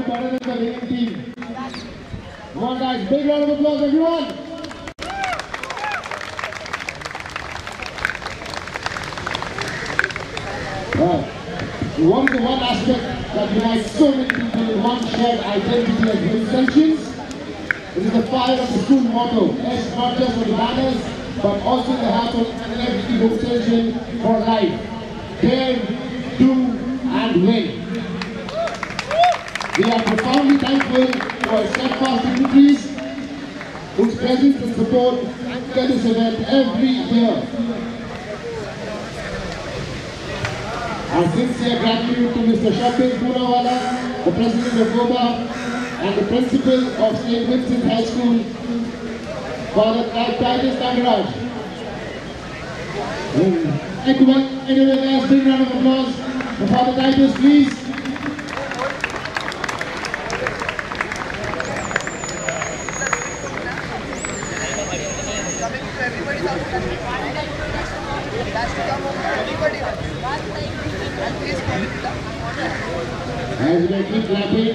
better than the winning team. Come on guys, big round of applause everyone. What is the one aspect that unites so many people in one shared identity as Hill Extensions? It is the fire of the school motto, yes, not just for the banners, but also in the heart of every Hill Extension for life. Dare, do, and win. We are profoundly thankful to our steadfast dignitaries whose presence and support anchor this event every year. Our sincere gratitude to Mr. Shapir Poonawala, the President of GOBA, and the Principal of St. Vincent High School, Father Titus Nagaraj. Thank you guys, big round of applause for Father Titus, please. As we keep clapping.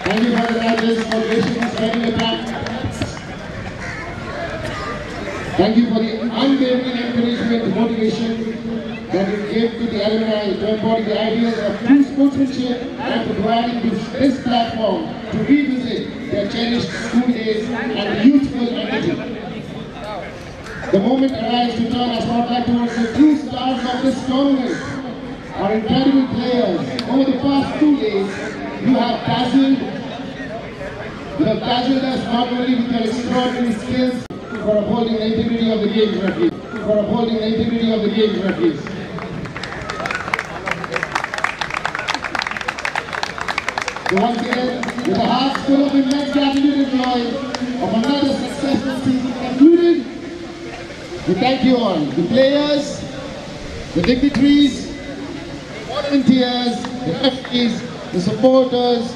Thank you for the judges for graciously spending the time. Thank you for the unwavering encouragement and motivation that you gave to the alumni to embody the ideas of true sportsmanship and for providing this platform to revisit their cherished school days and youthful energy. The moment arrives to turn our spotlight towards the true stars of this tournament. Our incredible players, over the past 2 days, you have dazzled us not only with your extraordinary skills for upholding the integrity of the game's referees. So once again, with a heart full of immense gratitude and joy of another successful season concluded, we thank you all, the players, the dignitaries, the volunteers, the referees, the supporters,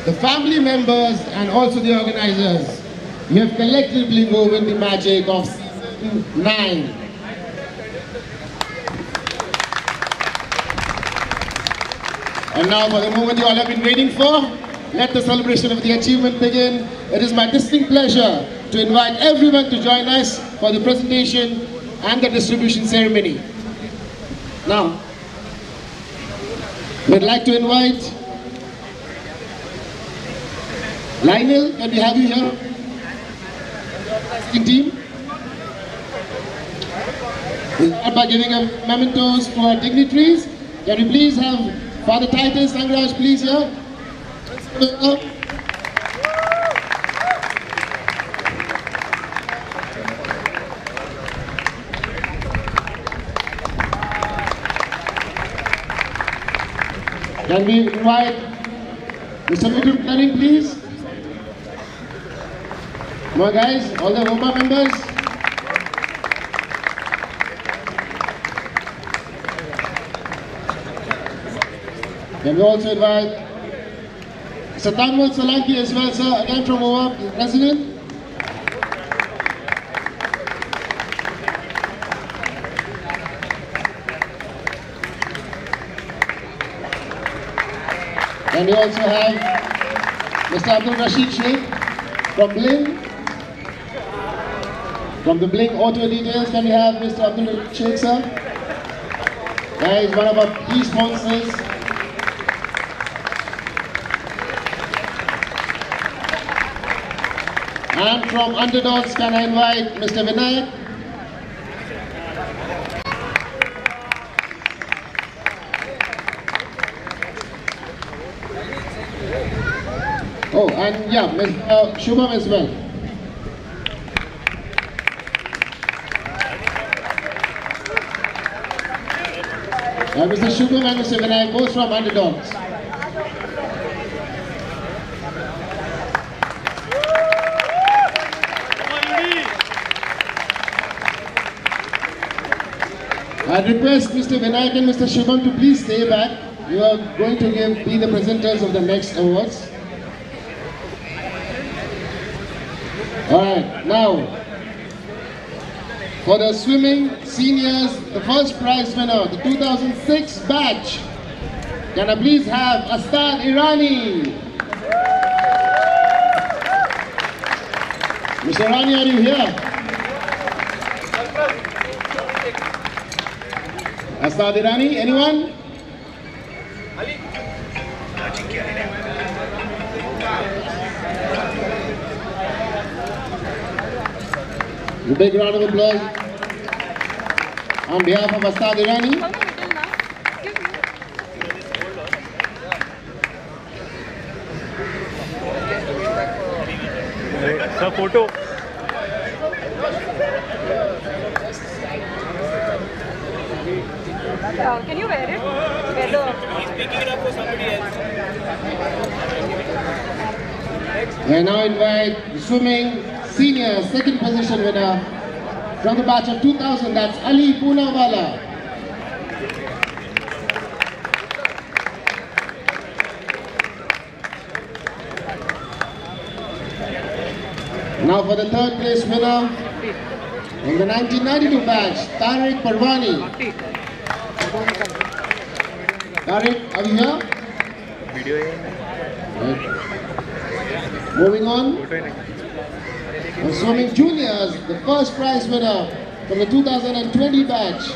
the family members, and also the organizers. We have collectively woven the magic of season 9. And now for the moment you all have been waiting for, let the celebration of the achievement begin. It is my distinct pleasure to invite everyone to join us for the presentation and the distribution ceremony. Now, we'd like to invite Lionel, can we have you here? Team. We'll start by giving a mementos to our dignitaries. Can we please have Father Titus Nagaraj please here? Can we invite Mr. Mithu Planning, please? Come on guys, all the WOBA members. Can we also invite Mr. Tanwal Solanki as well, sir, again from WOBA, the President. And we also have Mr. Abdul Rashid Sheikh from Bling. From the Bling Auto Details, can we have Mr. Abdul Sheikh, sir? He is one of our key sponsors. And from Underdogs, can I invite Mr. Vinayak? Oh, and yeah, Mr. Shubham as well. Mr. Shubham and Mr. Vinayak, both from Underdogs. I request Mr. Vinayak and Mr. Shubham to please stay back. You are going to be the presenters of the next awards. Alright, now, For the swimming seniors, the first prize winner, the 2006 batch. Can I please have Astad Irani? Mr. Irani, are you here? Astad Irani, anyone? A big round of applause on behalf of Astad Irani. Sir, photo. Can you wear it? He's picking it up for somebody else. I now invite the swimming senior second position winner from the batch of 2000, that's Ali Poonawala. Now for the third place winner in the 1992 batch, Tariq Parwani. Tariq, are you here? Video. Right. Moving on. For swimming juniors, the first prize winner from the 2020 batch,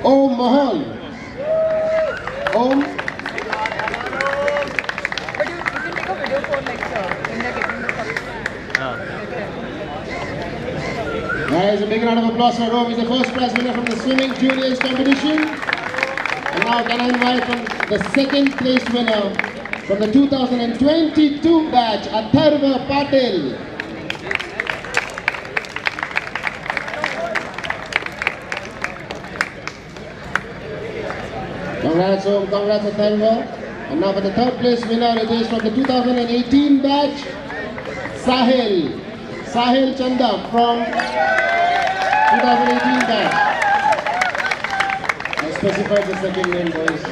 Om Mahal. Om. But you can take a video for like when they're getting the cup. Guys, a big round of applause for Om. He's the first prize winner from the swimming juniors competition. And now can I invite from the second place winner from the 2022 batch, Atharva Patel. Congrats Om, congrats Atharva. And now for the third place winner, it is from the 2018 batch, Sahil Chanda from 2018 batch. I specified the second name, boys.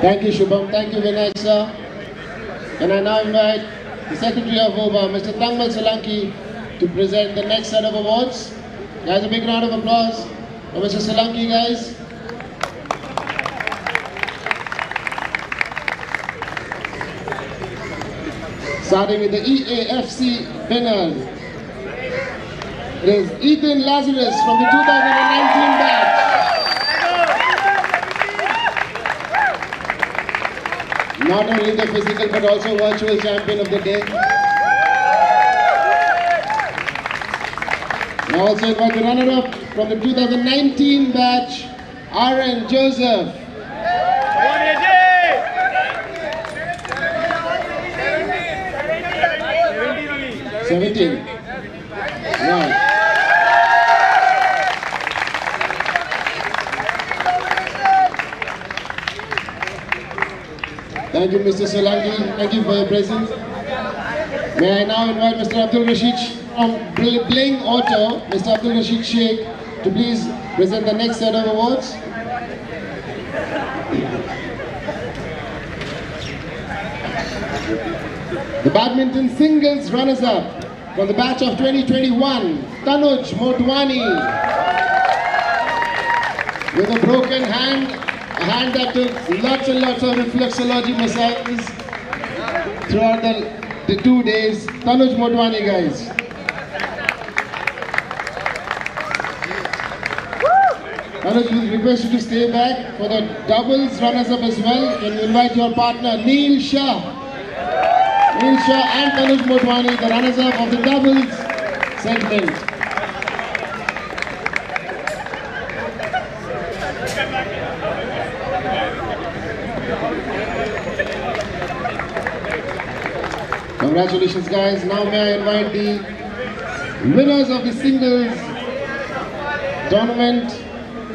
Thank you, Shubham. Thank you, Vinay, sir. And I now invite the Secretary of OBA, Mr. Tangmal Solanki, to present the next set of awards. Guys, a big round of applause for Mr. Solanki, guys. Starting with the EAFC winners. It is Ethan Lazarus from the 2019 batch. Not only the physical but also virtual champion of the day. I also invite the runner-up from the 2019 batch, Aaron Joseph. 17. Right. Thank you, Mr. Solanki. Thank you for your presence. May I now invite Mr. Abdul Rashid from Bling Auto, Mr. Abdul Rashid Sheikh, to please present the next set of awards. The badminton singles runners-up from the batch of 2021, Tanuj Motwani. With a broken hand, a hand that took lots and lots of reflexology massages throughout the 2 days. Tanuj Motwani, guys. Tanuj, we request you to stay back for the doubles runners-up as well. Can you invite your partner, Neil Shah? Neil Shah and Tanuj Motwani, the runners-up of the doubles segment. Congratulations, guys. Now may I invite the winners of the singles tournament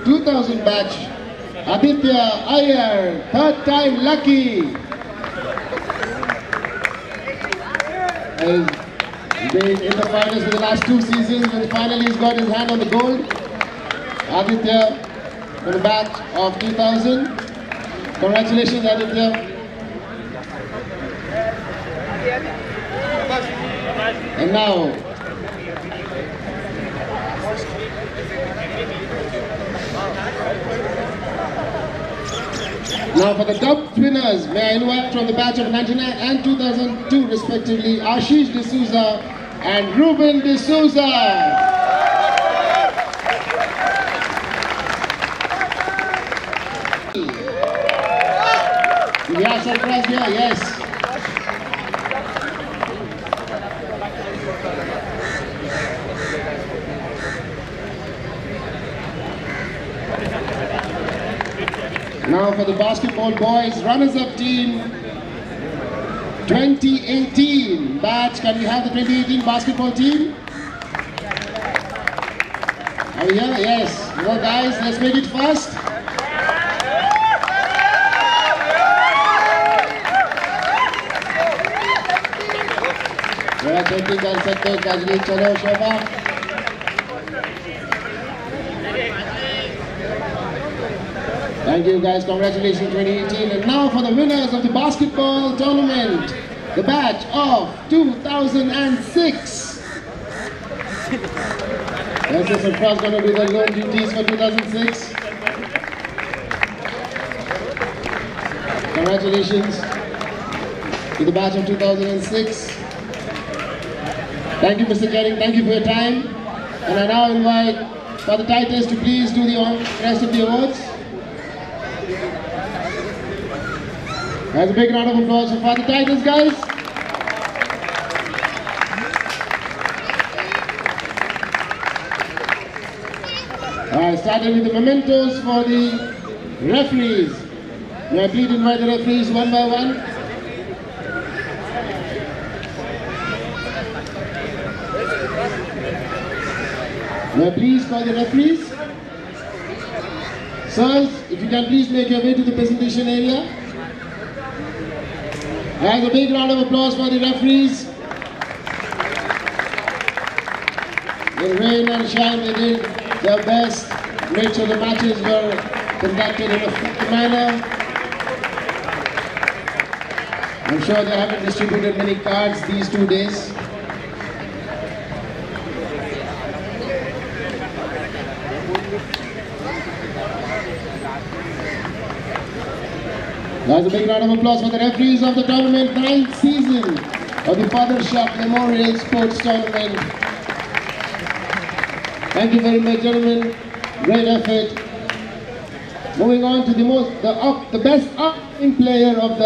2000 batch, Aditya Iyer, third time lucky. Has been in the finals for the last 2 seasons and finally he's got his hand on the gold. Aditya from the batch of 2000. Congratulations, Aditya. And now, for the top winners, may I invite from the batch of 99 and 2002 respectively, Ashish D'Souza and Ruben D'Souza. Do we have surprise here? Yes. Now for the basketball boys, runners-up team 2018 batch. Can we have the 2018 basketball team? Are we here? Yes. Well guys, let's make it fast. खेती कर सकते हो कजली चलो शोभा Thank you guys, congratulations 2018. And now for the winners of the basketball tournament, the batch of 2006. This is of course going to be the lone duties for 2006. Congratulations to the batch of 2006. Thank you, Mr. Kering. Thank you for your time. And I now invite Father Titus to please do the rest of the awards. That's a big round of applause for Father Titus, guys. Alright, starting with the mementos for the referees. May I please invite the referees one by one? May I please call the referees? Sirs, if you can please make your way to the presentation area. As a big round of applause for the referees. In rain and shine, they did their best. Made sure the matches were conducted in a fair manner. I'm sure they haven't distributed many cards these 2 days. That's a big round of applause for the referees of the tournament, 9th season of the Father Shop Memorial Sports Tournament. Thank you very much, gentlemen. Great effort. Moving on to the best upcoming player of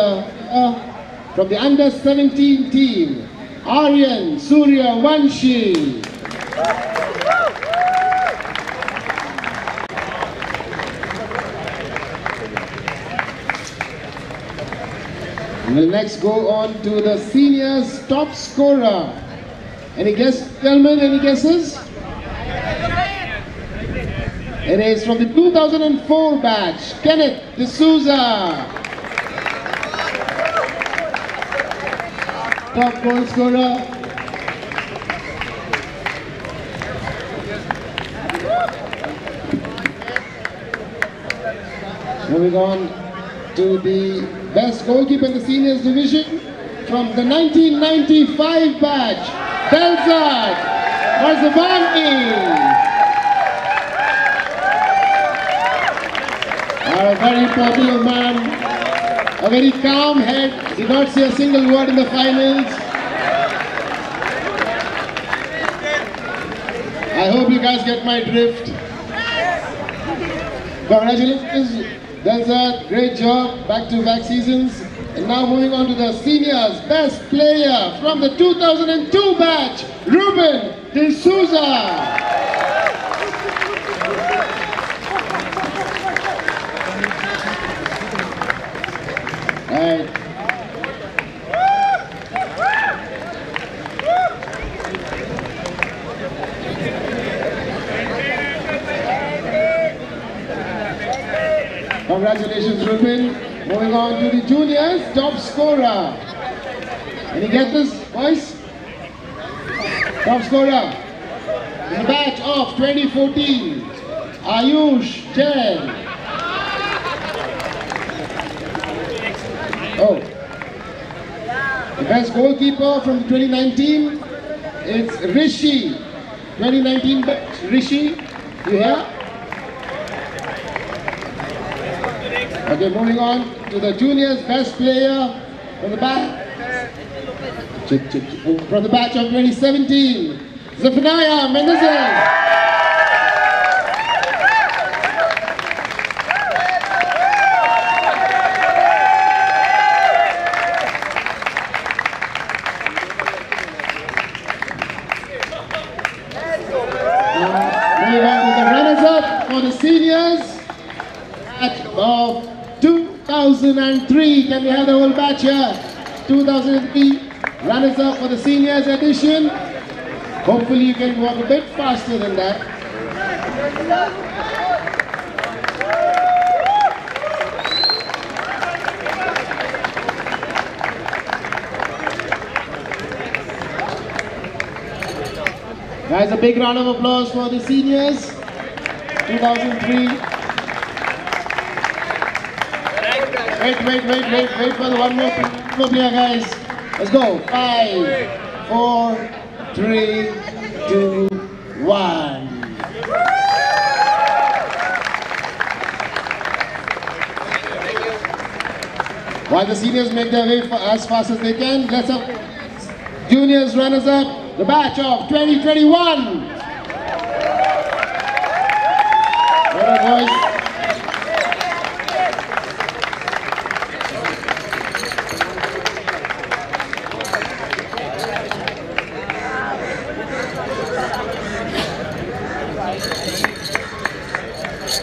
from the under 17 team, Aryan Suryavanshi. We'll next go on to the seniors top scorer. Any guesses, gentlemen? Any guesses? It is from the 2004 batch, Kenneth D'Souza. Top goal scorer. Moving on to the best goalkeeper in the seniors division from the 1995 batch, Belzad Marzabani. A very popular man, a very calm head, did not say a single word in the finals. I hope you guys get my drift. Congratulations, Belzad, great job, back-to-back seasons. And now moving on to the seniors, best player from the 2002 batch, Ruben D'Souza. Right. Congratulations, Ruben. Moving on to the juniors, top scorer. Can you get this, boys? Top scorer in the batch of 2014, Ayush Jain. Oh, the best goalkeeper from 2019, it's Rishi. 2019 Rishi, you here? Okay, moving on to the juniors best player from the batch of 2017, Zephaniah Menezes. For the seniors of 2003, can we have the whole batch here? 2003 runners up for the seniors edition. Hopefully you can walk a bit faster than that. Guys, a big round of applause for the seniors. 2003. Wait for the one more player, guys. Let's go. 5, 4, 3, 2, 1. While the seniors make their way as fast as they can, let's have juniors runners up, the batch of 2021. Boys.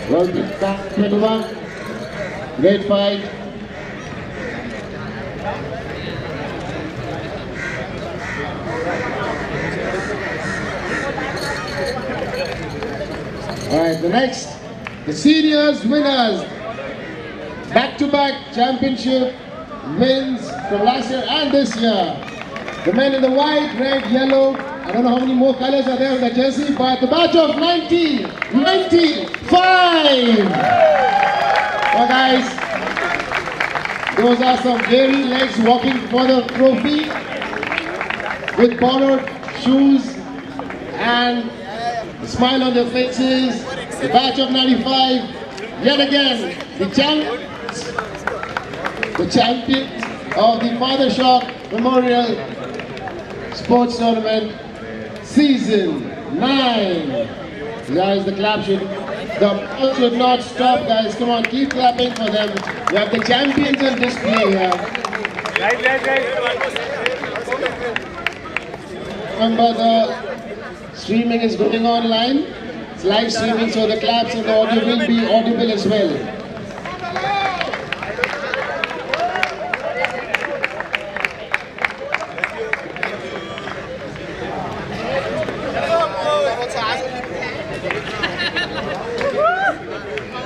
World Cup 21. Great fight. Alright, the next. The seniors winners, back-to-back championship wins from last year and this year. The men in the white, red, yellow, I don't know how many more colors are there in the jersey, but the batch of 1995. Well guys, those are some hairy legs walking for the trophy with borrowed shoes and a smile on their faces. The batch of 95, yet again, the champions of the Father Shock Memorial Sports Tournament, Season 9. Guys, the clap should not stop, guys. Come on, keep clapping for them. We have the champions on display here. Remember, the streaming is going online. Live streaming, so the claps and the audio will be audible as well.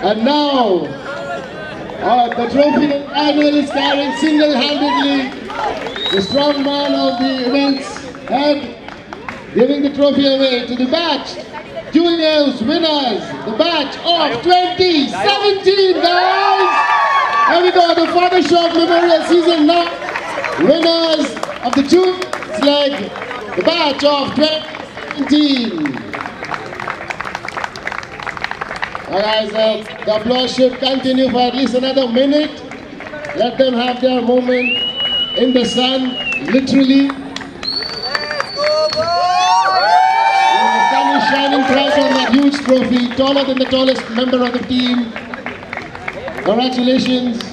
And now, the trophy panel is carrying single-handedly the strong man of the event's head, giving the trophy away to the batch. Juniors winners, the batch of 2017, guys! Here we go, the Father Shock Memorial Season 9 winners of the juniors leg, the batch of 2017. Alright guys, the applause should continue for at least another minute. Let them have their moment in the sun, literally. Shining bright on that huge trophy, taller than the tallest member of the team. Congratulations.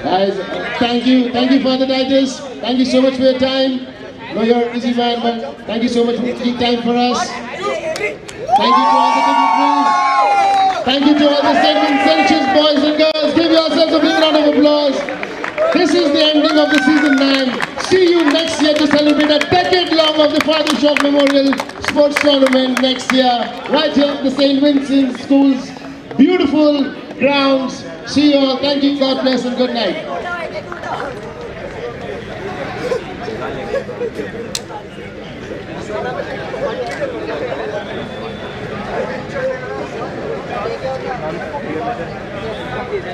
Guys, thank you Father Titus. Thank you so much for your time. I know you're a busy man, but thank you so much for taking time for us. Thank you to all the dignitaries. Thank you to all the St. Vincentians boys and girls. Give yourselves a big round of applause. This is the ending of the Season 9. See you next year to celebrate a decade long of the Father Shock Memorial Sports Tournament next year. Right here at the St. Vincent Schools. Beautiful grounds. See you all. Thank you. God bless and good night. Thank you. एक